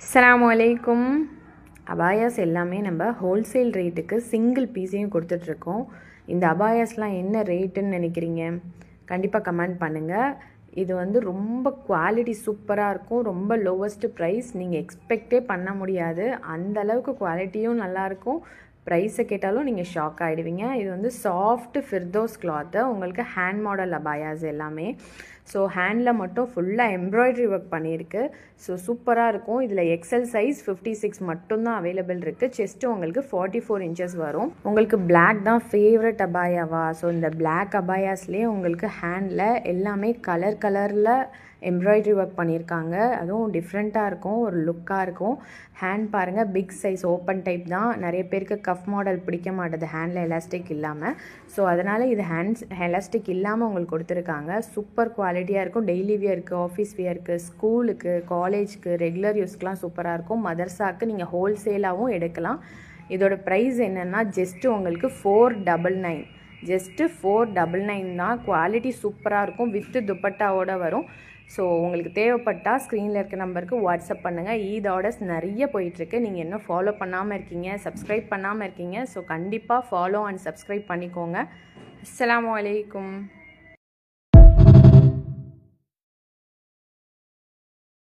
அஸ்ஸலாமு அலைக்கும். அபாயாஸ் எல்லாமே நம்ம ஹோல்சேல் ரேட்டுக்கு சிங்கிள் பீஸையும் கொடுத்துட்ருக்கோம். இந்த அபாயாஸ்லாம் என்ன ரேட்டுன்னு நினைக்கிறீங்க? கண்டிப்பாக கமெண்ட் பண்ணுங்கள். இது வந்து ரொம்ப குவாலிட்டி சூப்பராக இருக்கும். ரொம்ப லோவஸ்ட்டு ப்ரைஸ், நீங்கள் எக்ஸ்பெக்டே பண்ண முடியாது. அந்தளவுக்கு குவாலிட்டியும் நல்லாயிருக்கும். ப்ரைஸை கேட்டாலும் நீங்கள் ஷாக் ஆகிடுவீங்க. இது வந்து சாஃப்ட் ஃபிர்தோஸ் கிளாத்து. உங்களுக்கு ஹேண்ட் மாடல் அபாயாஸ் எல்லாமே. ஸோ ஹேண்டில் மட்டும் ஃபுல்லாக எம்ப்ராய்டரி ஒர்க் பண்ணியிருக்கு. ஸோ சூப்பராக இருக்கும். இதில் எக்ஸல் சைஸ் 56 மட்டும்தான் அவைலபிள் இருக்குது. செஸ்ட்டு உங்களுக்கு 44 இன்ச்சஸ் வரும். உங்களுக்கு பிளாக் தான் ஃபேவரட் அபாயாவா? ஸோ இந்த பிளாக் அபாயாஸ்லேயே உங்களுக்கு ஹேண்டில் எல்லாமே கலரில் எம்ப்ராய்டரி ஒர்க் பண்ணியிருக்காங்க. அதுவும் டிஃப்ரெண்ட்டாக இருக்கும், ஒரு லுக்காக இருக்கும். ஹேண்ட் பாருங்கள், பிக் சைஸ் ஓப்பன் டைப் தான். நிறைய பேருக்கு கஃப் மாடல் பிடிக்க மாட்டேது ஹேண்டில் எலாஸ்டிக் இல்லாமல். ஸோ அதனால் இது ஹேண்ட்ஸ் எலாஸ்டிக் இல்லாமல் உங்களுக்கு கொடுத்துருக்காங்க. சூப்பர் குவாலிட்டியாக இருக்கும். டெய்லி வியருக்கு, ஆஃபீஸ் வியருக்கு, ஸ்கூலுக்கு, காலேஜ்க்கு, ரெகுலர் யூஸ்க்கெலாம் சூப்பராக இருக்கும். மதர்ஸாக்கு நீங்கள் ஹோல்சேலாகவும் எடுக்கலாம். இதோட ப்ரைஸ் என்னென்னா ஜஸ்ட்டு உங்களுக்கு 499. ஜஸ்ட்டு 499 தான். குவாலிட்டி சூப்பராக இருக்கும். வித்து துப்பட்டாவோடு வரும். ஸோ உங்களுக்கு தேவைப்பட்டால் ஸ்க்ரீனில் இருக்க நம்பருக்கு வாட்ஸ்அப் பண்ணுங்கள். ஈத் ஆர்டர்ஸ் நிறைய போயிட்டுருக்கு. நீங்கள் இன்னும் ஃபாலோ பண்ணாமல் இருக்கீங்க, சப்ஸ்கிரைப் பண்ணாமல் இருக்கீங்க. ஸோ கண்டிப்பாக ஃபாலோ அண்ட் சப்ஸ்கிரைப் பண்ணிக்கோங்க. அஸ்ஸலாமு அலைக்கும்.